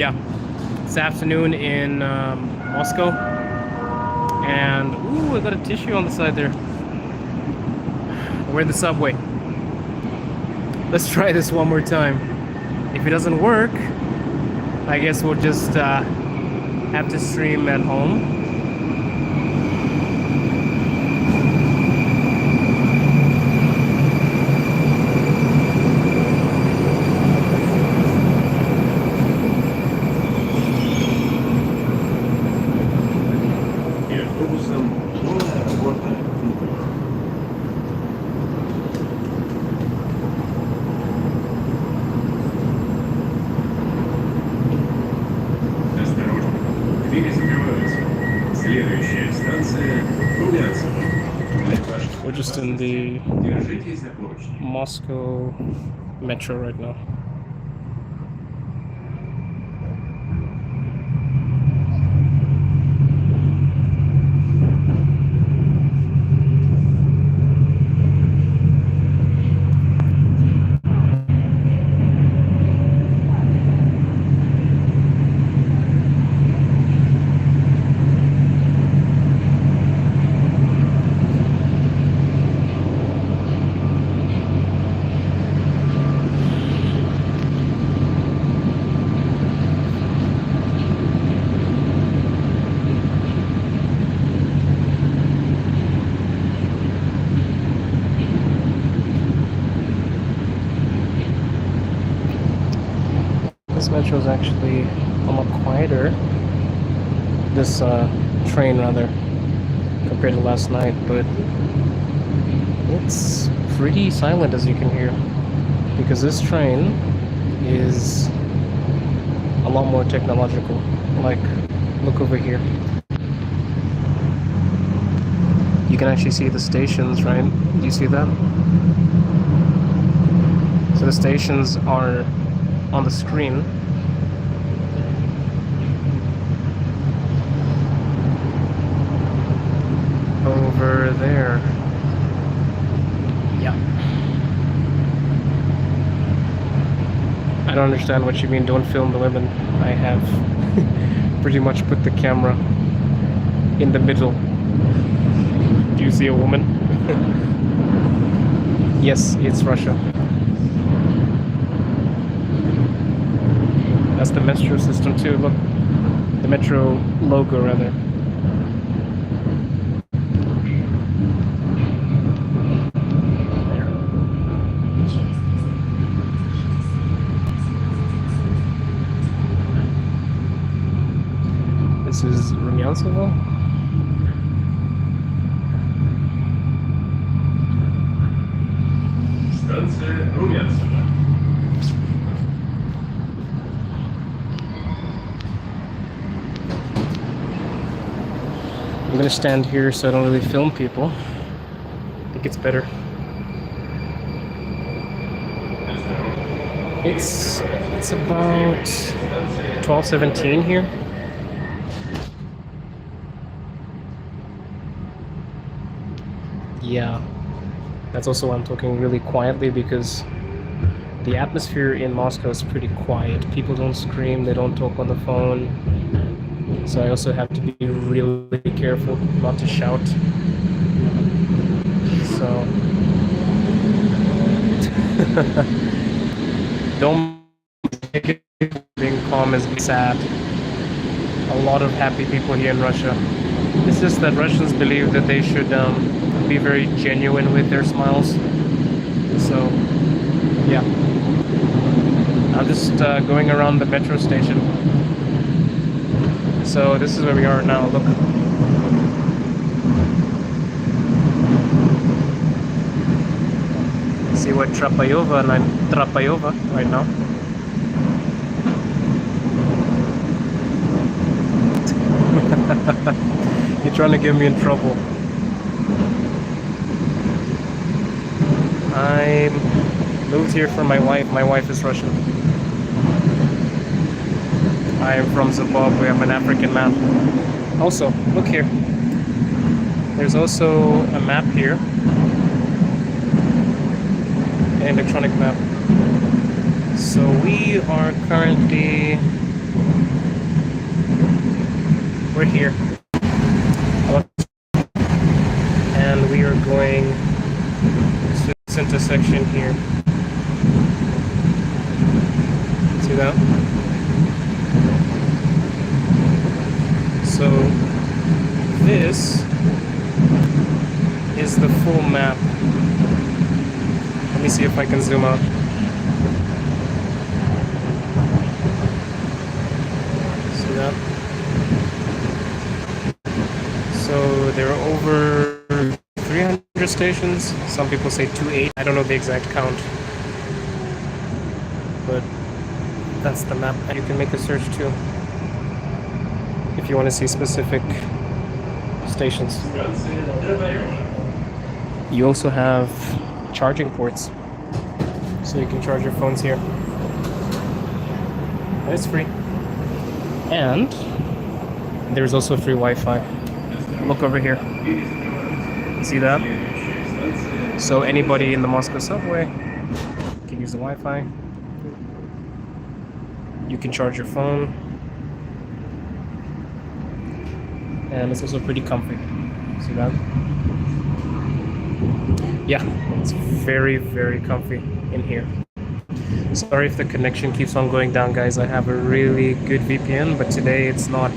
Yeah, it's afternoon in Moscow, and ooh, I got a tissue on the side there. We're in the subway. Let's try this one more time. If it doesn't work, I guess we'll just have to stream at home. We're just in the Moscow metro right now. This metro is actually a lot quieter. This train, rather, compared to last night, but it's pretty silent, as you can hear, because this train is a lot more technological. Like, look over here. You can actually see the stations, right? Do you see that? So the stations are on the screen. Over there. Yeah. I don't understand what you mean, don't film the women. I have pretty much put the camera in the middle. Do you see a woman? Yes, it's Russia. That's the metro system too, look. The metro logo, rather. This is Rumyanskovo. Станция Rumyanskovo. I'm gonna stand here so I don't really film people. I think it's better. It's about 12:17 here. Yeah, that's also why I'm talking really quietly, because the atmosphere in Moscow is pretty quiet. People don't scream, they don't talk on the phone. So I also have to be really careful not to shout. So don't take it being calm as sad. A lot of happy people here in Russia. It's just that Russians believe that they should be very genuine with their smiles. So yeah, I'm just going around the metro station. So this is where we are now, look. See what Trapayova, and I'm Trapayova right now. You're trying to get me in trouble. I moved here for my wife. My wife is Russian. I am from Zimbabwe. I'm an African man. Also, look here. There's also a map here. An electronic map. So we are currently we're here. And we are going to this intersection here. See that? So this is the full map. Let me see if I can zoom out. See that? So there are over 300 stations. Some people say 280. I don't know the exact count. But that's the map. And you can make a search too if you want to see specific stations. You also have charging ports, so you can charge your phones here. And it's free. And there's also free Wi-Fi. Look over here. See that? So anybody in the Moscow subway can use the Wi-Fi. You can charge your phone. And it's also pretty comfy. See that? Yeah, it's very, very comfy in here. Sorry if the connection keeps on going down, guys. I have a really good VPN, but today it's not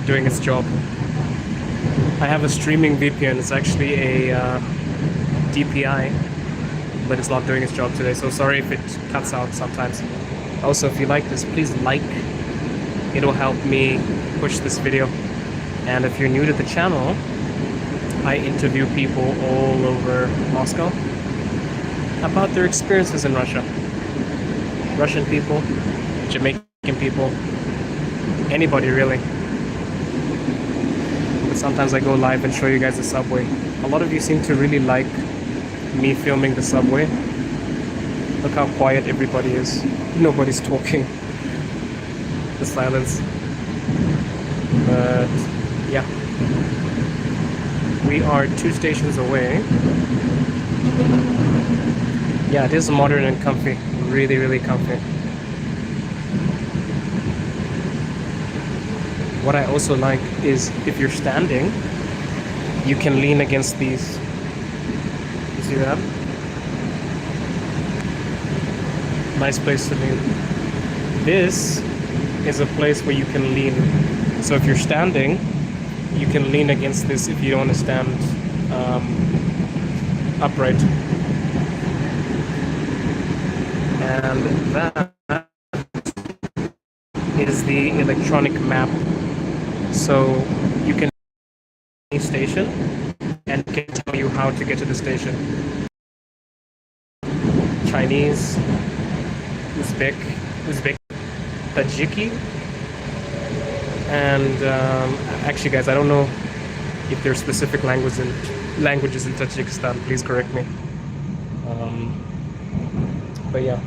doing its job. I have a streaming VPN. It's actually a DPI, but it's not doing its job today. So sorry if it cuts out sometimes. Also, if you like this, please like. It'll help me push this video. And if you're new to the channel, I interview people all over Moscow about their experiences in Russia. Russian people, Jamaican people, anybody really. But sometimes I go live and show you guys the subway. A lot of you seem to really like me filming the subway. Look how quiet everybody is. Nobody's talking. The silence. But yeah. We are 2 stations away. Yeah, it is modern and comfy. Really, really comfy. What I also like is if you're standing, you can lean against these. You see that? Nice place to lean. This is a place where you can lean. So if you're standing, you can lean against this if you don't want to stand upright. And that is the electronic map. So you can any station and it can tell you how to get to the station. Chinese, Uzbek, Tajiki, and actually, guys, I don't know if there's specific languages in Tajikistan. Please correct me. But yeah,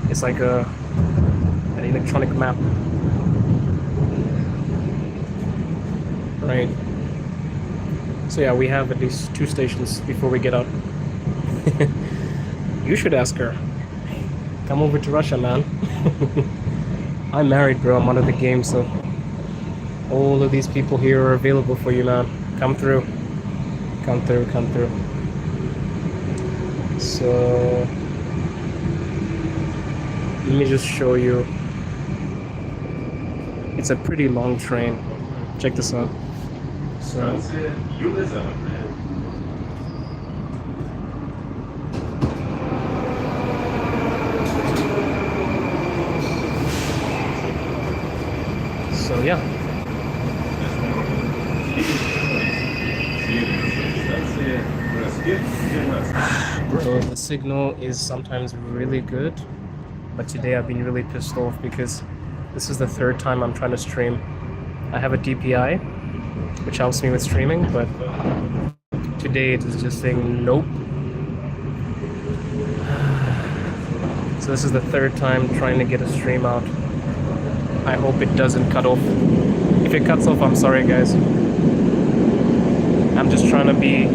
it's like an electronic map, right? So yeah, we have at least 2 stations before we get out. You should ask her. Come over to Russia, man. I'm married, bro. I'm out of the game, so all of these people here are available for you, man. Come through. Come through, come through. So let me just show you. It's a pretty long train. Check this out. So yeah. Bro, the signal is sometimes really good, but today I've been really pissed off because this is the 3rd time I'm trying to stream. I have a DPI, which helps me with streaming, but today it is just saying nope. So this is the 3rd time trying to get a stream out. I hope it doesn't cut off. If it cuts off, I'm sorry, guys. I'm just trying to be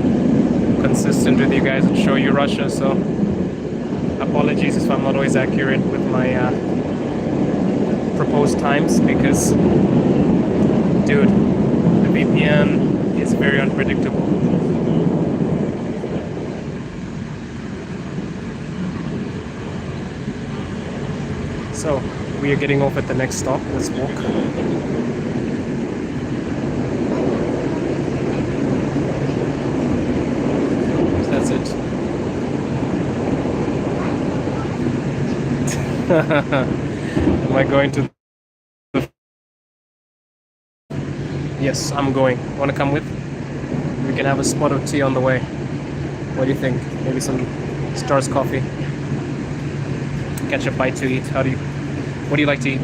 consistent with you guys and show you Russia, so apologies if I'm not always accurate with my propose times because, dude, the VPN is very unpredictable. So we are getting off at the next stop. Let's walk. That's it. Am I going to? Yes, I'm going. Want to come with? We can have a spot of tea on the way. What do you think? Maybe some Stars coffee. Catch a bite to eat. What do you like to eat?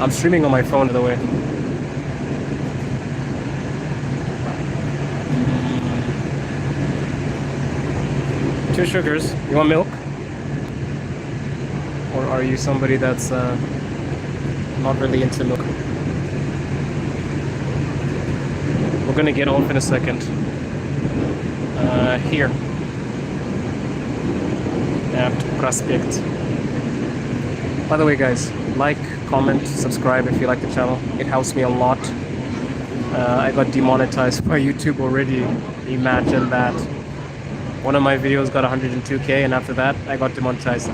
I'm streaming on my phone, by the way. Two sugars. You want milk? Or are you somebody that's not really into milk? We're gonna get off in a second. Here. At Prospect. By the way, guys, like, comment, subscribe if you like the channel. It helps me a lot. I got demonetized by YouTube already. Imagine that. One of my videos got 102k, and after that, I got demonetized.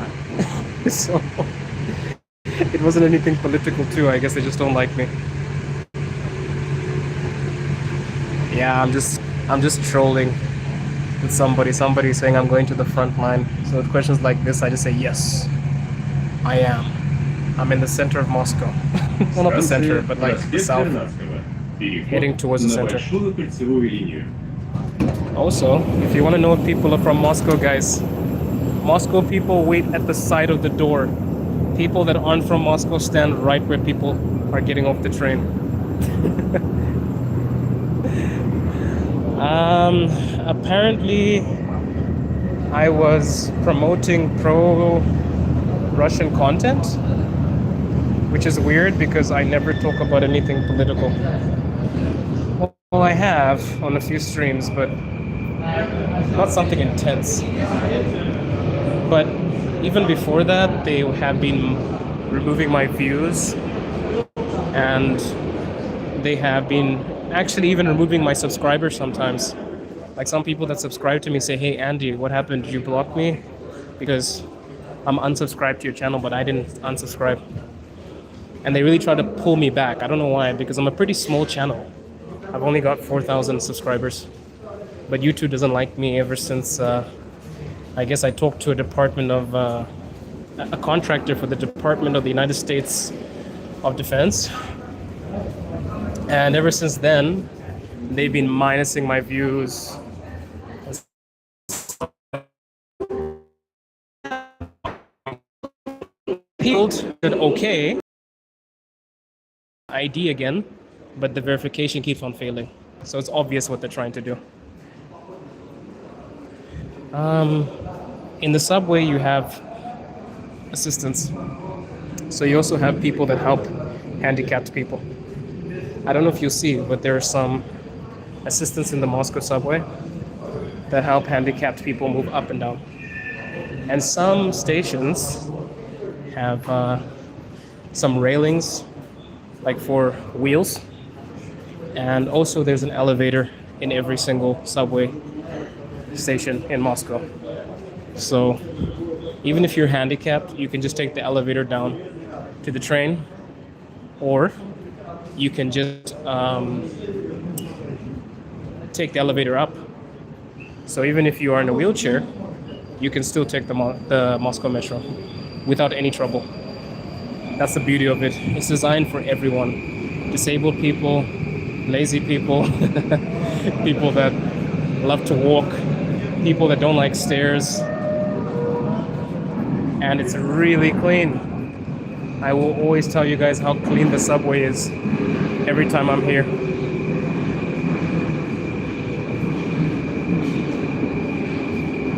So it wasn't anything political too. I guess they just don't like me. Yeah, I'm just trolling with somebody. Somebody saying I'm going to the front line. So with questions like this, I just say yes, I am. I'm in the center of Moscow. Well, not the center, but like the south, heading towards the center. Also, if you want to know if people are from Moscow, guys, Moscow people wait at the side of the door. People that aren't from Moscow stand right where people are getting off the train. Apparently, I was promoting pro-Russian content, which is weird because I never talk about anything political. Well, I have on a few streams, but not something intense. But even before that, they have been removing my views, and they have been actually even removing my subscribers sometimes. Like some people that subscribe to me say, "Hey Andy, what happened? Did you block me?" Because I'm unsubscribed to your channel, but I didn't unsubscribe. And they really try to pull me back. I don't know why, because I'm a pretty small channel. I've only got 4,000 subscribers. But YouTube doesn't like me ever since, I guess I talked to a department of, a contractor for the Department of the United States of Defense. And ever since then, they've been minusing my views. People said okay, ID again, but the verification keeps on failing. So it's obvious what they're trying to do. In the subway, you have assistants. So you also have people that help handicapped people. I don't know if you'll see, but there are some assistants in the Moscow subway that help handicapped people move up and down. And some stations have some railings, like for wheels. And also there's an elevator in every single subway station in Moscow. So even if you're handicapped, you can just take the elevator down to the train, or you can just take the elevator up. So even if you are in a wheelchair, you can still take the Moscow Metro without any trouble. That's the beauty of it. It's designed for everyone. Disabled people, lazy people, people that love to walk, people that don't like stairs. And it's really clean. I will always tell you guys how clean the subway is every time I'm here.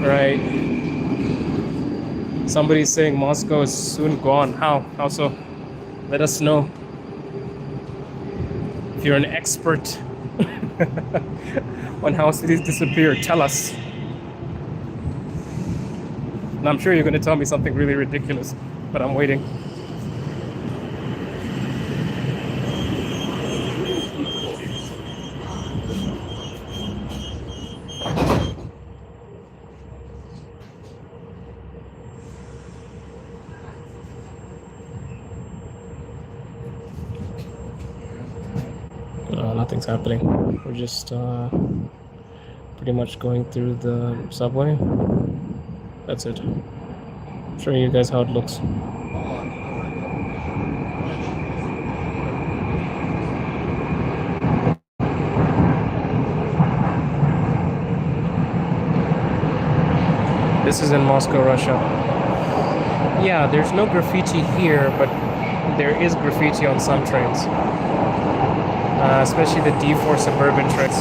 Right. Somebody's saying Moscow is soon gone. How? How so? Let us know. If you're an expert on how cities disappear, tell us. And I'm sure you're going to tell me something really ridiculous, but I'm waiting. Nothing's happening. We're just pretty much going through the subway. That's it. Showing you guys how it looks. This is in Moscow, Russia. Yeah, there's no graffiti here, but there is graffiti on some trains. Especially the D4 suburban trains.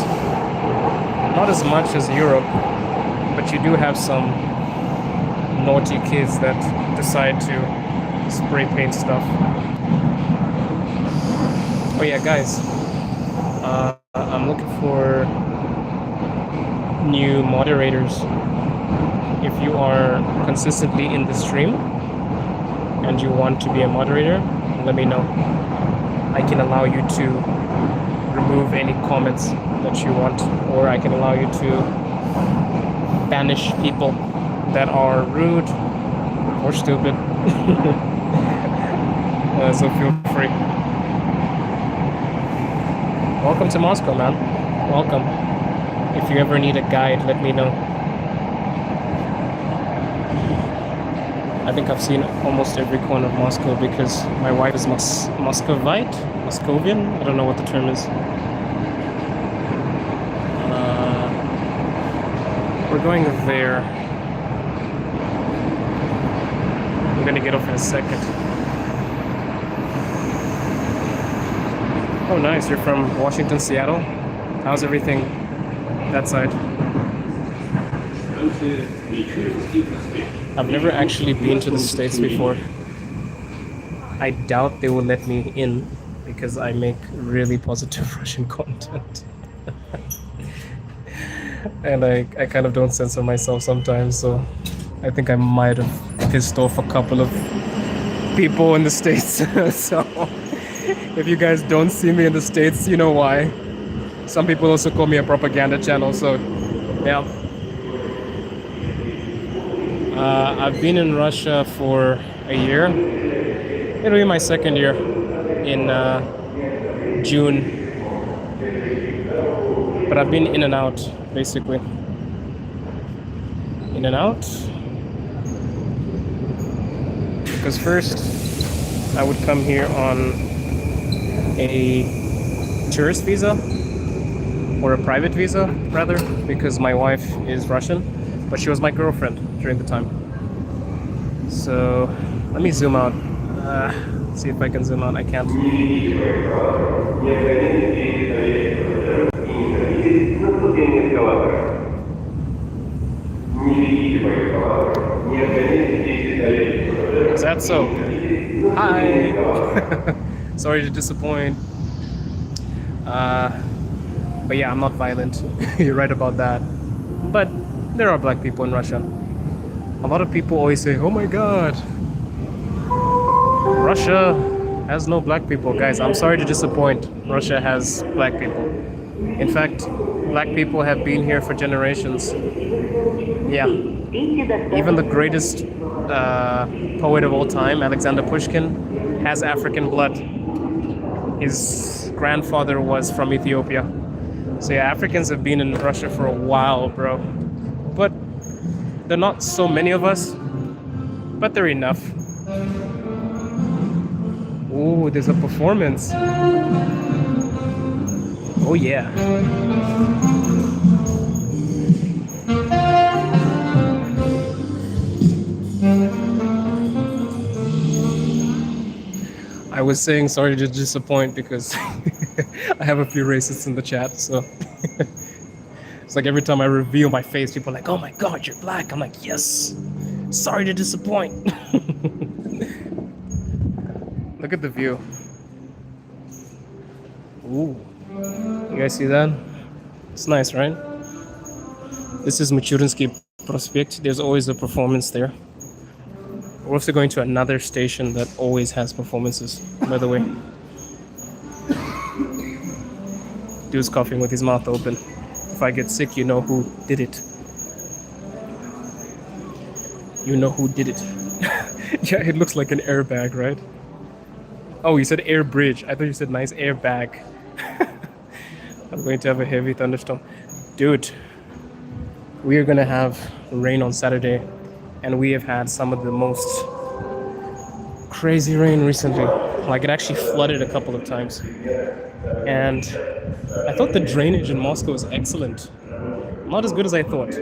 Not as much as Europe, but you do have some naughty kids that decide to spray paint stuff. Oh yeah, guys, I'm looking for new moderators. If you are consistently in the stream and you want to be a moderator, let me know. I can allow you to remove any comments that you want, or I can allow you to banish people that are rude or stupid. So feel free. Welcome to Moscow, man. Welcome. If you ever need a guide, let me know. I think I've seen almost every corner of Moscow because my wife is Muscovite? Moscovian? I don't know what the term is. We're going there. I'm gonna get off in a second. Oh, nice. You're from Washington, Seattle? How's everything that side? I've never actually been to the States before. I doubt they will let me in because I make really positive Russian content. And I kind of don't censor myself sometimes, so I think I might have pissed off a couple of people in the States. So if you guys don't see me in the States, you know why. Some people also call me a propaganda channel, so yeah. I've been in Russia for a year. It'll be my second year in June. But I've been in and out, basically. In and out. Because first, I would come here on a tourist visa, or a private visa, rather, because my wife is Russian, but she was my girlfriend during the time. So, let me zoom out. See if I can zoom out. I can't. Is that so? Hi! Sorry to disappoint. But yeah, I'm not violent. You're right about that. But there are black people in Russia. A lot of people always say, oh my god, Russia has no black people. Guys, I'm sorry to disappoint. Russia has black people. In fact, black people have been here for generations. Yeah. Even the greatest poet of all time, Alexander Pushkin, has African blood. His grandfather was from Ethiopia. So yeah, Africans have been in Russia for a while, bro. But there are not so many of us, but they're enough. Ooh, there's a performance. Oh yeah. I was saying sorry to disappoint because I have a few racists in the chat, so it's like every time I reveal my face, people are like, oh my god, you're black. I'm like, yes, sorry to disappoint. Look at the view. Ooh, you guys see that? It's nice, right? This is Michurinsky Prospect. There's always a performance there. We're also going to another station that always has performances, by the way. Dude's coughing with his mouth open. If I get sick, you know who did it. You know who did it. Yeah, it looks like an airbag, right? Oh, you said air bridge. I thought you said nice airbag. I'm going to have a heavy thunderstorm. Dude, we are going to have rain on Saturday, and we have had some of the most crazy rain recently. Like, it actually flooded a couple of times. And I thought the drainage in Moscow was excellent. Not as good as I thought,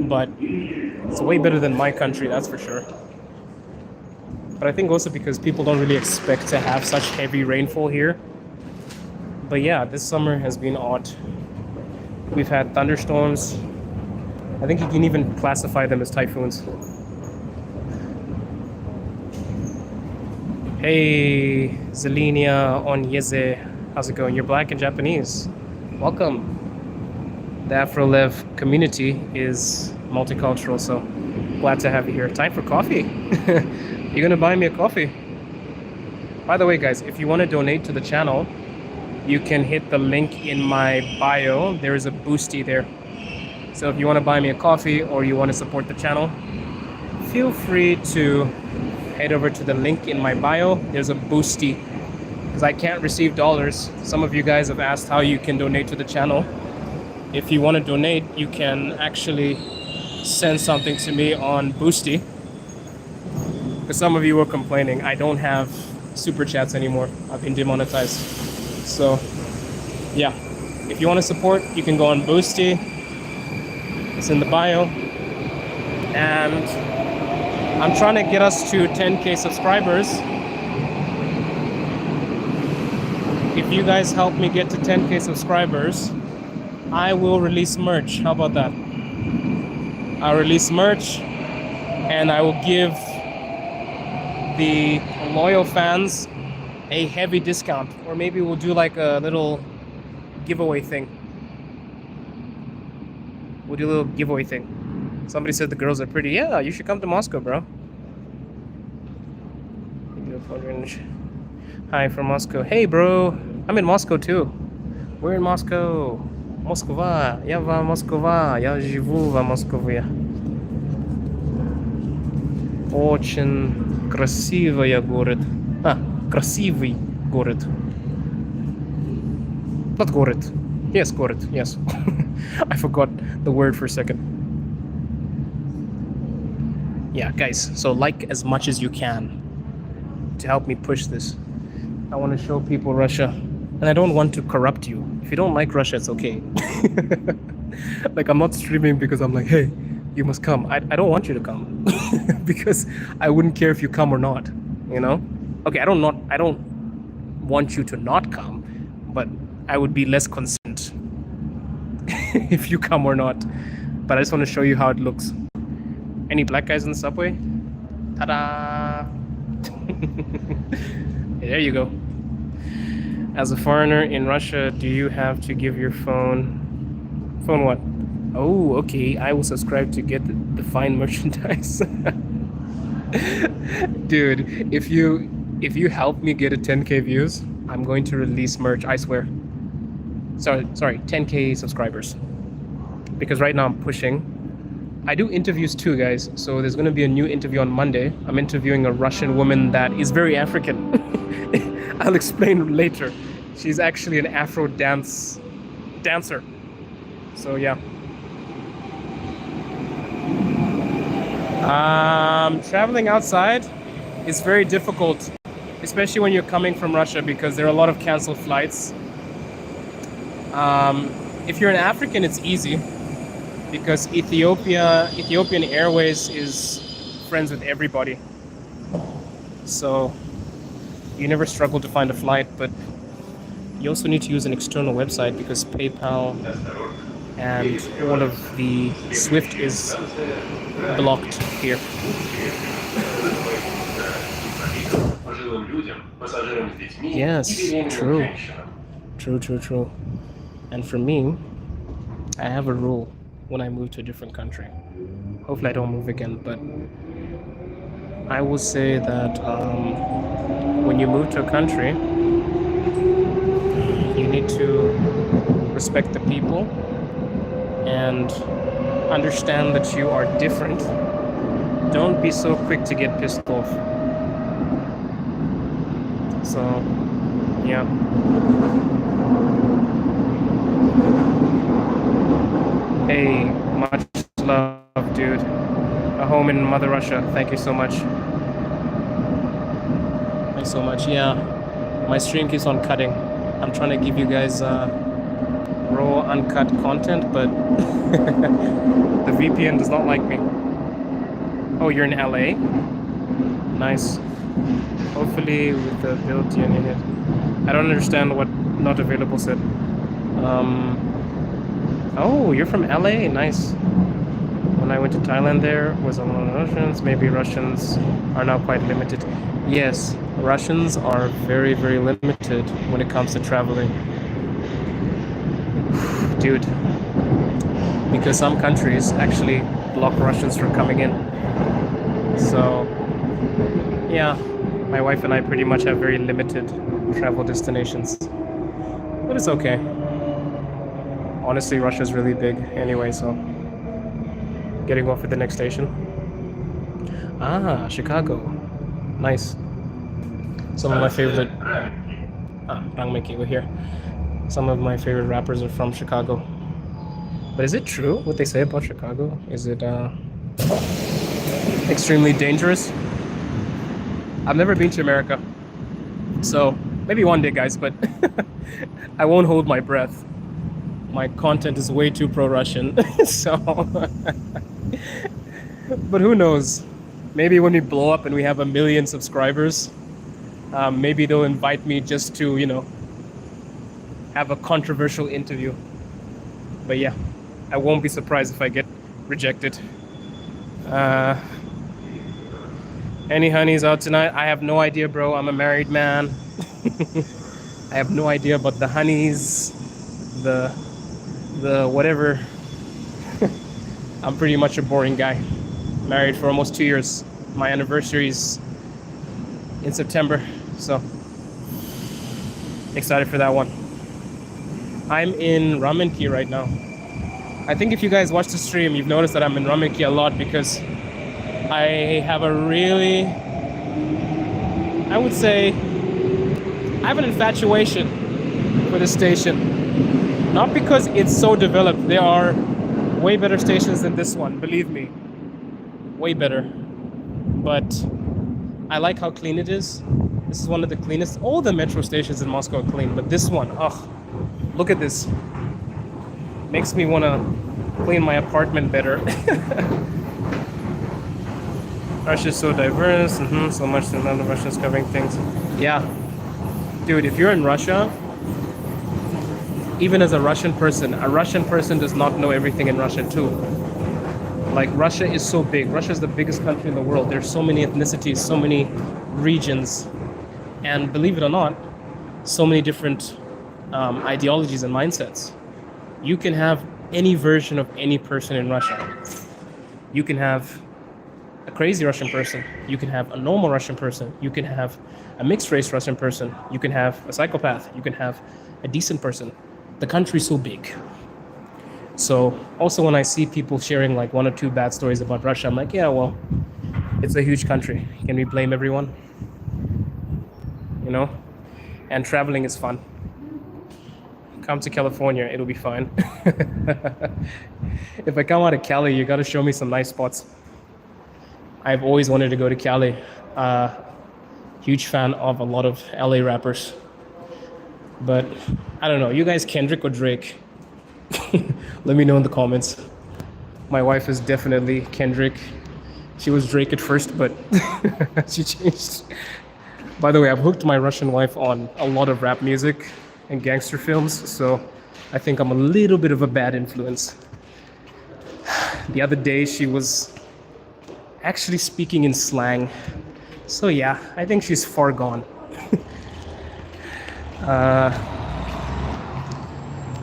but it's way better than my country, that's for sure. But I think also because people don't really expect to have such heavy rainfall here. But yeah, this summer has been odd. We've had thunderstorms. I think you can even classify them as typhoons. Hey, Zelenia Onyeze. How's it going? You're black and Japanese. Welcome. The Afrolev community is multicultural, so glad to have you here. Time for coffee. You're gonna buy me a coffee. By the way, guys, if you want to donate to the channel, you can hit the link in my bio. There is a Boosty there. So if you want to buy me a coffee or you want to support the channel, feel free to head over to the link in my bio. There's a Boosty, because I can't receive dollars. Some of you guys have asked how you can donate to the channel. If you want to donate, you can actually send something to me on Boosty. Because some of you were complaining, I don't have super chats anymore. I've been demonetized. So yeah, if you want to support, you can go on Boosty. It's in the bio. And I'm trying to get us to 10K subscribers. If you guys help me get to 10K subscribers, I will release merch. How about that? I'll release merch and I will give the loyal fans a heavy discount, or maybe we'll do like a little giveaway thing. We'll do a little giveaway thing. Somebody said the girls are pretty. Yeah, you should come to Moscow, bro. Hi from Moscow. Hey, bro. I'm in Moscow too. We're in Moscow. Moskva. Я в Москва. Я живу в Москве. Очень красивый город. Красивый город. Not город. Yes, город. Yes. I forgot the word for a second. Yeah, guys. So like as much as you can to help me push this. I want to show people Russia. And I don't want to corrupt you. If you don't like Russia, it's okay. Like, I'm not streaming because I'm like, hey, you must come. I don't want you to come. Because I wouldn't care if you come or not, you know? Okay, I don't want you to not come, but I would be less concerned if you come or not. But I just want to show you how it looks. Any black guys in the subway? Ta-da! There you go. As a foreigner in Russia, do you have to give your phone what? Oh, okay. I will subscribe to get the fine merchandise. Dude, if you help me get a 10K views, I'm going to release merch, I swear. Sorry, 10K subscribers. Because right now I'm pushing. I do interviews too, guys. So there's going to be a new interview on Monday. I'm interviewing a Russian woman that is very African. I'll explain later. She's actually an Afro dancer. So yeah. Traveling outside is very difficult, especially when you're coming from Russia, because there are a lot of canceled flights. If you're an African, it's easy because Ethiopian Airways is friends with everybody. So you never struggle to find a flight, but you also need to use an external website because PayPal and all of the SWIFT is blocked here. Yes, true. And for me, I have a rule when I move to a different country. Hopefully I don't move again, but I will say that when you move to a country, you need to respect the people and understand that you are different. Don't be so quick to get pissed off. So, yeah. Hey, much love, dude. A home in Mother Russia. Thank you so much. Thanks so much. Yeah, my stream keeps on cutting. I'm trying to give you guys raw, uncut content, but the VPN does not like me. Oh, you're in LA? Nice. Hopefully with the build unit. I don't understand what not available said. Oh, you're from LA? Nice. When I went to Thailand, there was a lot of Russians. Maybe Russians are now quite limited. Yes, Russians are very, very limited when it comes to traveling. Dude, because some countries actually block Russians from coming in. So, yeah, my wife and I pretty much have very limited travel destinations. But it's okay. Honestly, Russia's really big anyway, so getting off at the next station. Ah, Chicago. Nice. Some of my favorite Rangmeki, we're here. Some of my favorite rappers are from Chicago. But is it true what they say about Chicago? Is it extremely dangerous? I've never been to America. So maybe one day, guys, but I won't hold my breath. My content is way too pro-Russian. So but who knows? Maybe when we blow up and we have 1 million subscribers, maybe they'll invite me just to, you know, have a controversial interview. But yeah, I won't be surprised if I get rejected. Any honeys out tonight? I have no idea, bro. I'm a married man. I have no idea about the honeys, the whatever. I'm pretty much a boring guy. Married for almost 2 years. My anniversary's in September, so excited for that one. I'm in Ramenki right now. I think if you guys watch the stream, you've noticed that I'm in Ramenki a lot because I have a really, I would say, I have an infatuation for this station. Not because it's so developed. There are way better stations than this one, believe me. Way better. But I like how clean it is. This is one of the cleanest. All the metro stations in Moscow are clean, but this one, look at this. Makes me want to clean my apartment better. Russia's so diverse. So much to another Russians covering things. Yeah. Dude, if you're in Russia, even as a Russian person does not know everything in Russia too. Like, Russia is so big. Russia is the biggest country in the world. There's so many ethnicities, so many regions, and believe it or not, so many different ideologies and mindsets. You can have any version of any person in Russia. You can have a crazy Russian person. You can have a normal Russian person. You can have a mixed race Russian person. You can have a psychopath. You can have a decent person. The country's so big. So also when I see people sharing like 1 or 2 bad stories about Russia, I'm like, yeah, well, it's a huge country. Can we blame everyone? You know? And traveling is fun. Come to California, it'll be fine. If I come out of Cali, you gotta show me some nice spots. I've always wanted to go to Cali. Huge fan of a lot of LA rappers. But I don't know, you guys Kendrick or Drake? Let me know in the comments. My wife is definitely Kendrick. She was Drake at first, but she changed. By the way, I've hooked my Russian wife on a lot of rap music and gangster films, so I think I'm a little bit of a bad influence. The other day, she was actually speaking in slang. So yeah, I think she's far gone.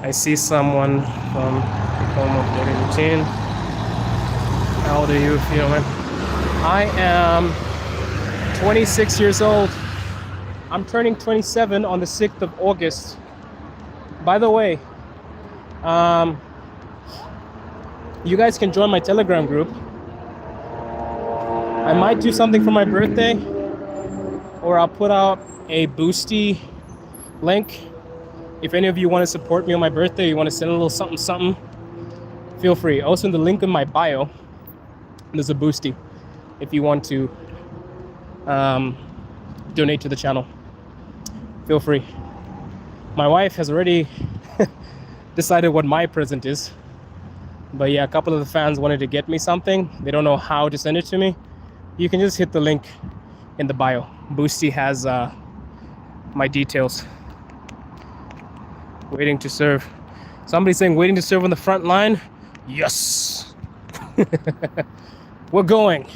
I see someone from home of daily routine. How old are you, if you don't mind? I am 26 years old. I'm turning 27 on the 6th of August. By the way, you guys can join my Telegram group. I might do something for my birthday, or I'll put out a Boosty link. If any of you want to support me on my birthday, you want to send a little something something, feel free. Also in the link in my bio, there's a Boosty if you want to donate to the channel. Feel free. My wife has already decided what my present is. But yeah, a couple of the fans wanted to get me something. They don't know how to send it to me. You can just hit the link in the bio. Boosty has my details. Waiting to serve. Somebody's saying waiting to serve on the front line. Yes. We're going.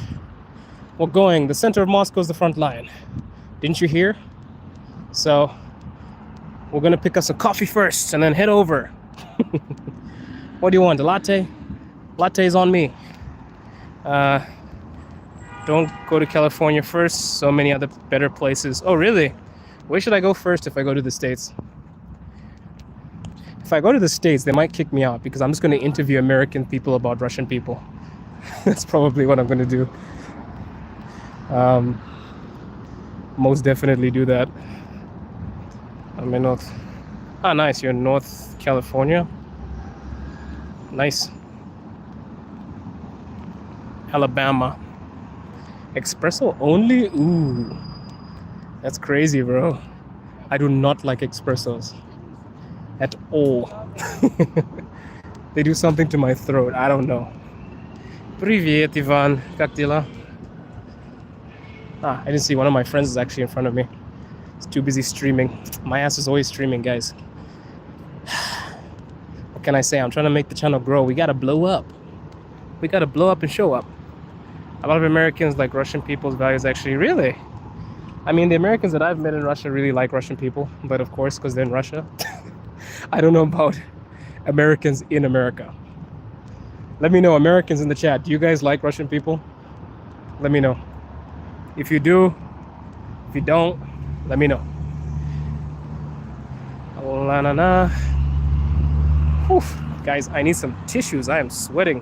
We're going. The center of Moscow is the front line. Didn't you hear? So we're gonna pick up some coffee first and then head over. What do you want? A latte? Latte's on me. Don't go to California first. So many other better places. Oh, really? Where should I go first if I go to the States? If I go to the States, they might kick me out because I'm just going to interview American people about Russian people. That's probably what I'm going to do. Most definitely do that. I'm in North. Ah, nice. You're in North California. Nice. Alabama. Espresso only? Ooh. That's crazy, bro. I do not like espressos. At all. They do something to my throat. I don't know. Привет, Ivan. Как дела? Ah, I didn't see one of my friends is actually in front of me. He's too busy streaming. My ass is always streaming, guys. What can I say? I'm trying to make the channel grow. We gotta blow up. We gotta blow up and show up. A lot of Americans like Russian people's values, actually. Really? I mean, the Americans that I've met in Russia really like Russian people, but of course, because they're in Russia. I don't know about Americans in America. Let me know, Americans in the chat. Do you guys like Russian people? Let me know. If you do, if you don't, let me know. La na na. Guys, I need some tissues. I am sweating.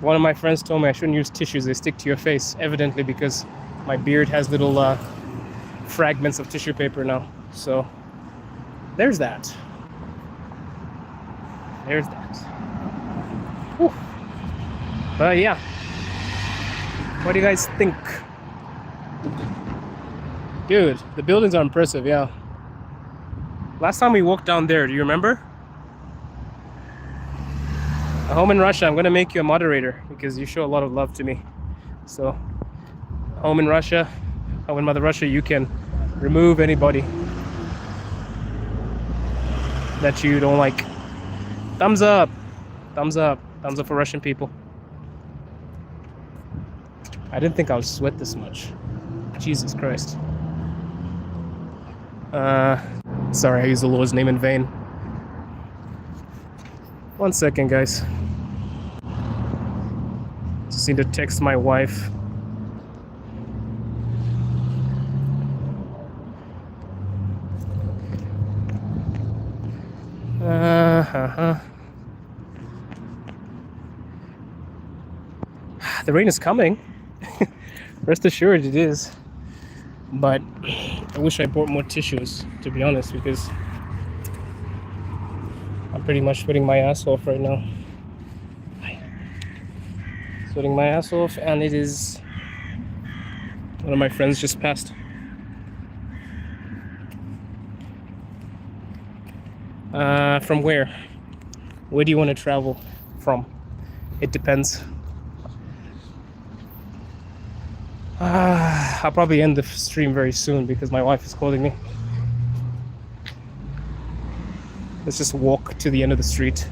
One of my friends told me I shouldn't use tissues. They stick to your face, evidently because my beard has little fragments of tissue paper now. So there's that. There's that. Whew. But yeah. What do you guys think? Dude, the buildings are impressive, yeah. Last time we walked down there, do you remember? A home in Russia, I'm gonna make you a moderator because you show a lot of love to me. So, home in Russia, home in Mother Russia, you can remove anybody that you don't like. Thumbs up, thumbs up, thumbs up for Russian people. I didn't think I would sweat this much. Jesus Christ. Sorry, I used the Lord's name in vain. 1 second, guys. Just need to text my wife. The rain is coming. Rest assured it is. But I wish I bought more tissues, to be honest, because I'm pretty much sweating my ass off right now. Sweating my ass off, and it is... One of my friends just passed. From where? Where do you want to travel from? It depends. I'll probably end the stream very soon because my wife is calling me. Let's just walk to the end of the street.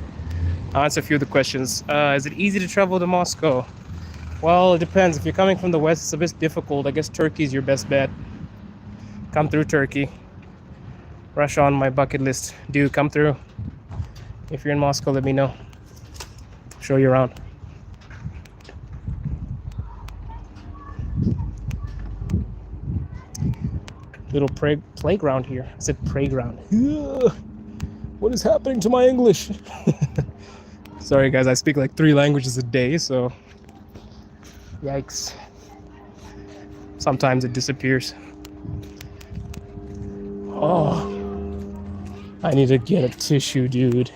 I'll answer a few of the questions. Is it easy to travel to Moscow? Well, it depends. If you're coming from the west, it's a bit difficult. I guess Turkey is your best bet. Come through Turkey. Russia on my bucket list. Do come through. If you're in Moscow, let me know. Show you around. little playground here. I said playground. What is happening to my English? Sorry guys, I speak like 3 languages a day, so yikes. Sometimes it disappears. Oh, I need to get a tissue, dude.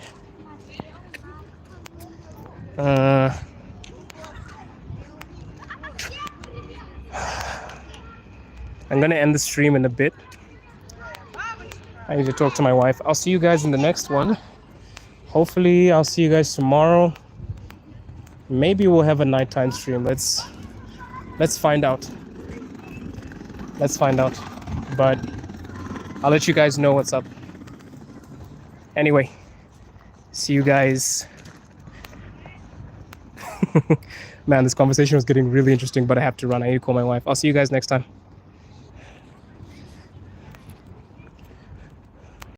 I'm gonna end the stream in a bit. I need to talk to my wife. I'll see you guys in the next one. Hopefully, I'll see you guys tomorrow. Maybe we'll have a nighttime stream. Let's find out. Let's find out. But I'll let you guys know what's up. Anyway, see you guys. Man, this conversation was getting really interesting, but I have to run. I need to call my wife. I'll see you guys next time.